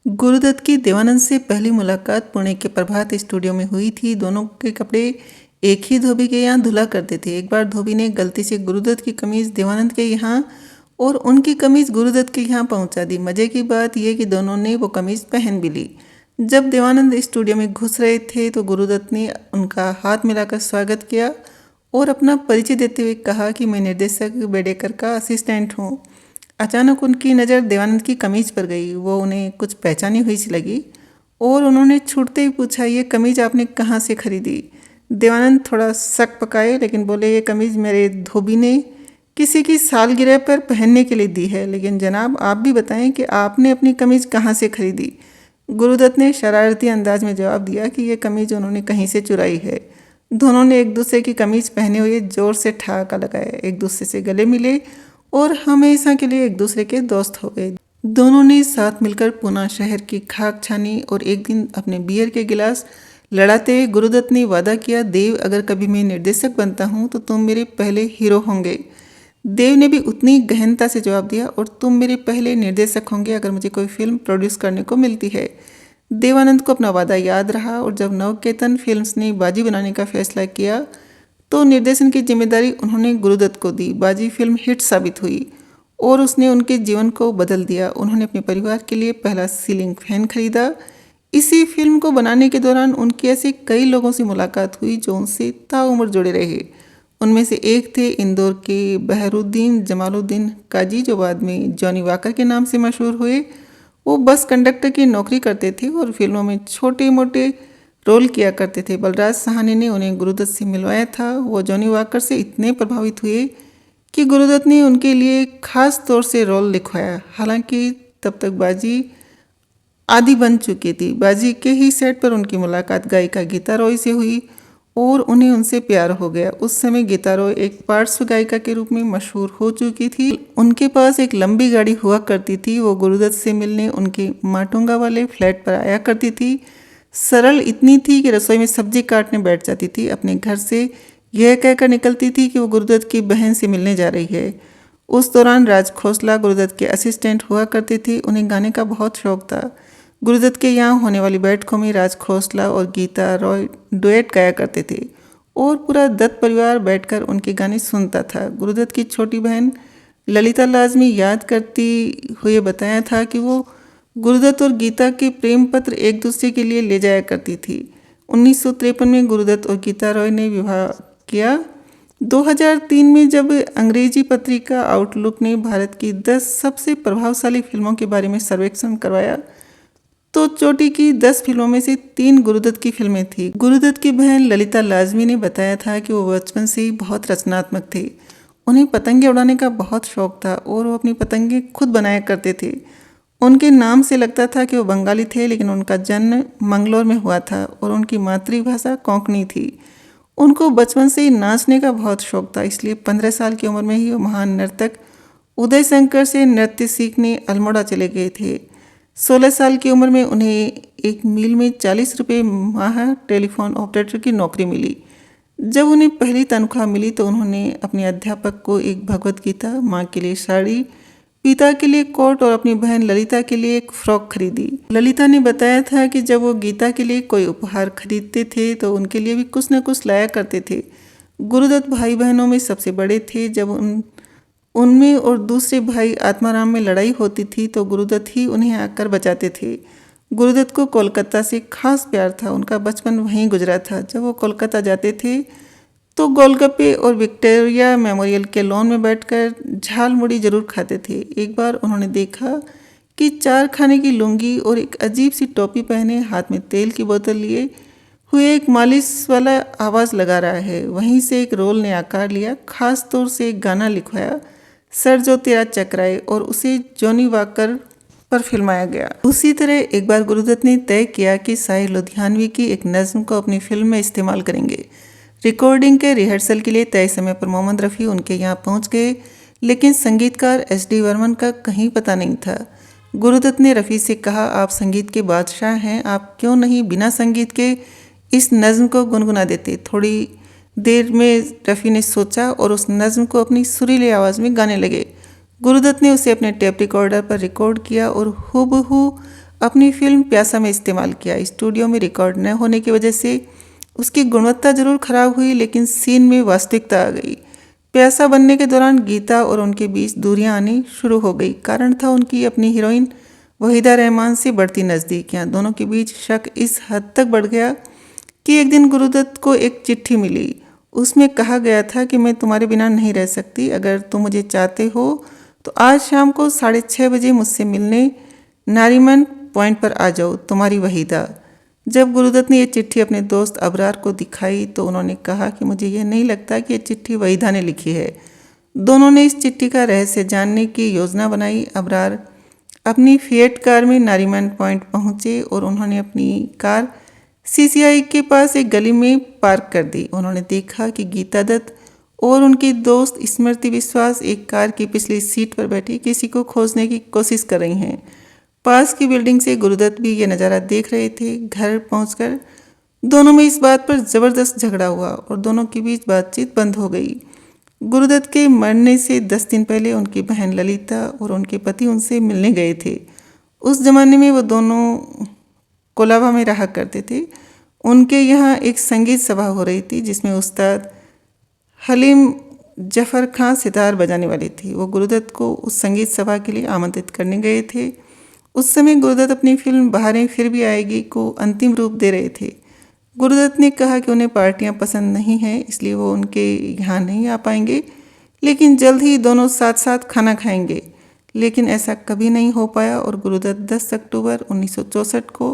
गुरुदत्त की देवानंद से पहली मुलाकात पुणे के प्रभात स्टूडियो में हुई थी। दोनों के कपड़े एक ही धोबी के यहाँ धुला करते थे। एक बार धोबी ने गलती से गुरुदत्त की कमीज देवानंद के यहाँ और उनकी कमीज गुरुदत्त के यहाँ पहुँचा दी। मजे की बात यह कि दोनों ने वो कमीज पहन भी ली। जब देवानंद स्टूडियो में घुस रहे थे तो गुरुदत्त ने उनका हाथ मिलाकर स्वागत किया और अपना परिचय देते हुए कहा कि मैं निर्देशक बेडेकर का असिस्टेंट हूँ। अचानक उनकी नज़र देवानंद की कमीज पर गई। वो उन्हें कुछ पहचानी हुई सी लगी और उन्होंने छूटते ही पूछा, ये कमीज आपने कहाँ से खरीदी? देवानंद थोड़ा शक पकाए लेकिन बोले, ये कमीज मेरे धोबी ने किसी की सालगिरह पर पहनने के लिए दी है। लेकिन जनाब, आप भी बताएं कि आपने अपनी कमीज कहाँ से खरीदी? गुरुदत्त ने शरारती अंदाज में जवाब दिया कि यह कमीज उन्होंने कहीं से चुराई है। दोनों ने एक दूसरे की कमीज पहने हुए जोर से ठहाका लगाया, एक दूसरे से गले मिले और हमेशा के लिए एक दूसरे के दोस्त हो गए। दोनों ने साथ मिलकर पूना शहर की खाक छानी और एक दिन अपने बियर के गिलास लड़ाते हुए गुरुदत्त ने वादा किया, देव, अगर कभी मैं निर्देशक बनता हूँ तो तुम मेरे पहले हीरो होंगे। देव ने भी उतनी गहनता से जवाब दिया, और तुम मेरे पहले निर्देशक होंगे अगर मुझे कोई फिल्म प्रोड्यूस करने को मिलती है। देवानंद को अपना वादा याद रहा और जब नवकेतन फिल्म्स ने बाजी बनाने का फैसला किया तो निर्देशन की जिम्मेदारी उन्होंने गुरुदत्त को दी। बाजी फिल्म हिट साबित हुई और उसने उनके जीवन को बदल दिया। उन्होंने अपने परिवार के लिए पहला सीलिंग फैन खरीदा। इसी फिल्म को बनाने के दौरान उनकी ऐसे कई लोगों से मुलाकात हुई जो उनसे ताउम्र जुड़े रहे। उनमें से एक थे इंदौर के बहरुद्दीन जमालुद्दीन काजी, जो बाद में जॉनी वॉकर के नाम से मशहूर हुए। वो बस कंडक्टर की नौकरी करते थे और फिल्मों में छोटे मोटे रोल किया करते थे। बलराज साहनी ने उन्हें गुरुदत्त से मिलवाया था। वो जॉनी वॉकर से इतने प्रभावित हुए कि गुरुदत्त ने उनके लिए खास तौर से रोल लिखवाया। हालांकि तब तक बाजी आदि बन चुकी थी। बाजी के ही सेट पर उनकी मुलाकात गायिका गीता रॉय से हुई और उन्हें उनसे प्यार हो गया। उस समय गीता रॉय एक पार्श्व गायिका के रूप में मशहूर हो चुकी थी। उनके पास एक लंबी गाड़ी हुआ करती थी। वो गुरुदत्त से मिलने उनके माटुंगा वाले फ्लैट पर आया करती थी। सरल इतनी थी कि रसोई में सब्जी काटने बैठ जाती थी। अपने घर से यह कहकर निकलती थी कि वो गुरुदत्त की बहन से मिलने जा रही है। उस दौरान राज खोसला गुरुदत्त के असिस्टेंट हुआ करते थे। उन्हें गाने का बहुत शौक था। गुरुदत्त के यहाँ होने वाली बैठकों में राज खोसला और गीता रॉय डुएट गाया करते थे और पूरा दत्त परिवार बैठकर उनके गाने सुनता था। गुरुदत्त की छोटी बहन ललिता लाजमी याद करती हुए बताया था कि वो गुरुदत्त और गीता के प्रेम पत्र एक दूसरे के लिए ले जाया करती थी। 1953 में गुरुदत्त और गीता रॉय ने विवाह किया। 2003 में जब अंग्रेजी पत्रिका आउटलुक ने भारत की 10 सबसे प्रभावशाली फिल्मों के बारे में सर्वेक्षण करवाया तो चोटी की 10 फिल्मों में से 3 गुरुदत्त की फिल्में थी। गुरुदत्त की बहन ललिता लाजमी ने बताया था कि वो बचपन से ही बहुत रचनात्मक थे। उन्हें पतंगे उड़ाने का बहुत शौक था और वो अपनी पतंगे खुद बनाया करते थे। उनके नाम से लगता था कि वो बंगाली थे, लेकिन उनका जन्म मंगलौर में हुआ था और उनकी मातृभाषा कोंकणी थी। उनको बचपन से ही नाचने का बहुत शौक था, इसलिए 15 साल की उम्र में ही वो महान नर्तक उदय शंकर से नृत्य सीखने अल्मोड़ा चले गए थे। 16 साल की उम्र में उन्हें एक मील में 40 रुपये माह टेलीफोन ऑपरेटर की नौकरी मिली। जब उन्हें पहली तनख्वाह मिली तो उन्होंने अपने अध्यापक को एक भगवत गीता, माँ के लिए साड़ी, पिता के लिए कोट और अपनी बहन ललिता के लिए एक फ्रॉक खरीदी। ललिता ने बताया था कि जब वो गीता के लिए कोई उपहार खरीदते थे तो उनके लिए भी कुछ न कुछ लाया करते थे। गुरुदत्त भाई बहनों में सबसे बड़े थे। जब उनमें और दूसरे भाई आत्माराम में लड़ाई होती थी तो गुरुदत्त ही उन्हें आकर बचाते थे। गुरुदत्त को कोलकाता से खास प्यार था। उनका बचपन वहीं गुजरा था। जब वो कोलकाता जाते थे तो गोलगप्पे और विक्टोरिया मेमोरियल के लॉन में बैठकर झाल मुड़ी जरूर खाते थे। एक बार उन्होंने देखा कि 4 खाने की लुंगी और एक अजीब सी टोपी पहने, हाथ में तेल की बोतल लिए हुए एक मालिश वाला आवाज़ लगा रहा है। वहीं से एक रोल ने आकार लिया। खास तौर से एक गाना लिखवाया, सर जो तेरा चकराए, और उसे जॉनी वॉकर पर फिल्माया गया। उसी तरह एक बार गुरुदत्त ने तय किया कि शाहिर लुधियानवी की एक नज़्म को अपनी फिल्म में इस्तेमाल करेंगे। रिकॉर्डिंग के रिहर्सल के लिए तय समय पर मोहम्मद रफ़ी उनके यहाँ पहुँच गए, लेकिन संगीतकार SD बर्मन का कहीं पता नहीं था। गुरुदत्त ने रफ़ी से कहा, आप संगीत के बादशाह हैं, आप क्यों नहीं बिना संगीत के इस नज़्म को गुनगुना देते। थोड़ी देर में रफ़ी ने सोचा और उस नज़्म को अपनी सुरीली आवाज़ में गाने लगे। गुरुदत्त ने उसे अपने टेप रिकॉर्डर पर रिकॉर्ड किया और हूबहू अपनी फिल्म प्यासा में इस्तेमाल किया। स्टूडियो में रिकॉर्ड न होने की वजह से उसकी गुणवत्ता जरूर खराब हुई, लेकिन सीन में वास्तविकता आ गई। प्यासा बनने के दौरान गीता और उनके बीच दूरियां आनी शुरू हो गई। कारण था उनकी अपनी हीरोइन वहीदा रहमान से बढ़ती नज़दीकियाँ। दोनों के बीच शक इस हद तक बढ़ गया कि एक दिन गुरुदत्त को एक चिट्ठी मिली। उसमें कहा गया था कि मैं तुम्हारे बिना नहीं रह सकती, अगर तुम मुझे चाहते हो तो आज शाम को 6:30 बजे मुझसे मिलने नारीमन पॉइंट पर आ जाओ, तुम्हारी वहीदा। जब गुरुदत्त ने यह चिट्ठी अपने दोस्त अबरार को दिखाई तो उन्होंने कहा कि मुझे यह नहीं लगता कि यह चिट्ठी वहीदा ने लिखी है। दोनों ने इस चिट्ठी का रहस्य जानने की योजना बनाई। अबरार अपनी फिएट कार में नारीमन पॉइंट पहुंचे और उन्होंने अपनी कार सीसीआई के पास एक गली में पार्क कर दी। उन्होंने देखा कि गीता दत्त और उनकी दोस्त स्मृति विश्वास एक कार की पिछली सीट पर बैठी किसी को खोजने की कोशिश कर रही हैं। पास की बिल्डिंग से गुरुदत्त भी ये नज़ारा देख रहे थे। घर पहुंचकर दोनों में इस बात पर ज़बरदस्त झगड़ा हुआ और दोनों के बीच बातचीत बंद हो गई। गुरुदत्त के मरने से 10 दिन पहले उनकी बहन ललिता और उनके पति उनसे मिलने गए थे। उस जमाने में वो दोनों कोलाबा में रहा करते थे। उनके यहाँ एक संगीत सभा हो रही थी जिसमें उस्ताद हलीम जफ़र खां सितार बजाने वाले थे। वो गुरुदत्त को उस संगीत सभा के लिए आमंत्रित करने गए थे। उस समय गुरुदत्त अपनी फिल्म बहारें फिर भी आएगी को अंतिम रूप दे रहे थे। गुरुदत्त ने कहा कि उन्हें पार्टियां पसंद नहीं हैं, इसलिए वो उनके यहाँ नहीं आ पाएंगे, लेकिन जल्द ही दोनों साथ साथ खाना खाएंगे। लेकिन ऐसा कभी नहीं हो पाया और गुरुदत्त 10 अक्टूबर 1964 को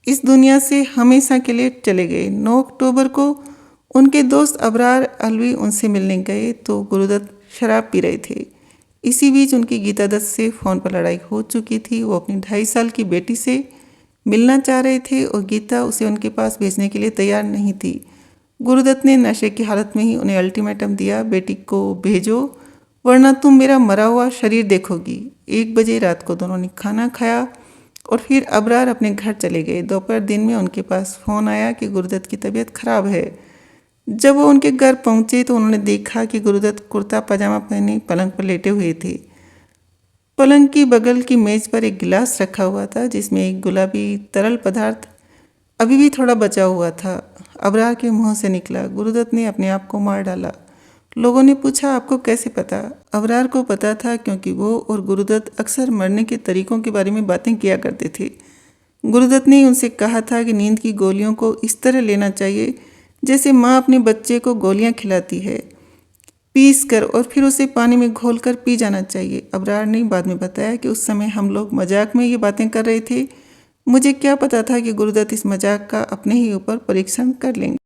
इस दुनिया से हमेशा के लिए चले गए। 9 अक्टूबर को उनके दोस्त अबरार अलवी उनसे मिलने गए तो गुरुदत्त शराब पी रहे थे। इसी बीच उनकी गीता दत्त से फ़ोन पर लड़ाई हो चुकी थी। वो अपनी 2.5 साल की बेटी से मिलना चाह रहे थे और गीता उसे उनके पास भेजने के लिए तैयार नहीं थी। गुरुदत्त ने नशे की हालत में ही उन्हें अल्टीमेटम दिया, बेटी को भेजो वरना तुम मेरा मरा हुआ शरीर देखोगी। 1 बजे रात को दोनों ने खाना खाया और फिर अबरार अपने घर चले गए। दोपहर दिन में उनके पास फ़ोन आया कि गुरुदत्त की तबीयत खराब है। जब वो उनके घर पहुंचे तो उन्होंने देखा कि गुरुदत्त कुर्ता पजामा पहने पलंग पर लेटे हुए थे। पलंग की बगल की मेज पर एक गिलास रखा हुआ था जिसमें एक गुलाबी तरल पदार्थ अभी भी थोड़ा बचा हुआ था। अबरार के मुंह से निकला, गुरुदत्त ने अपने आप को मार डाला। लोगों ने पूछा, आपको कैसे पता? अबरार को पता था क्योंकि वो और गुरुदत्त अक्सर मरने के तरीकों के बारे में बातें किया करते थे। गुरुदत्त ने उनसे कहा था कि नींद की गोलियों को इस तरह लेना चाहिए जैसे माँ अपने बच्चे को गोलियां खिलाती है, पीस कर और फिर उसे पानी में घोलकर पी जाना चाहिए। अबरार ने बाद में बताया कि उस समय हम लोग मजाक में ये बातें कर रहे थे। मुझे क्या पता था कि गुरुदत्त इस मजाक का अपने ही ऊपर परीक्षण कर लेंगे।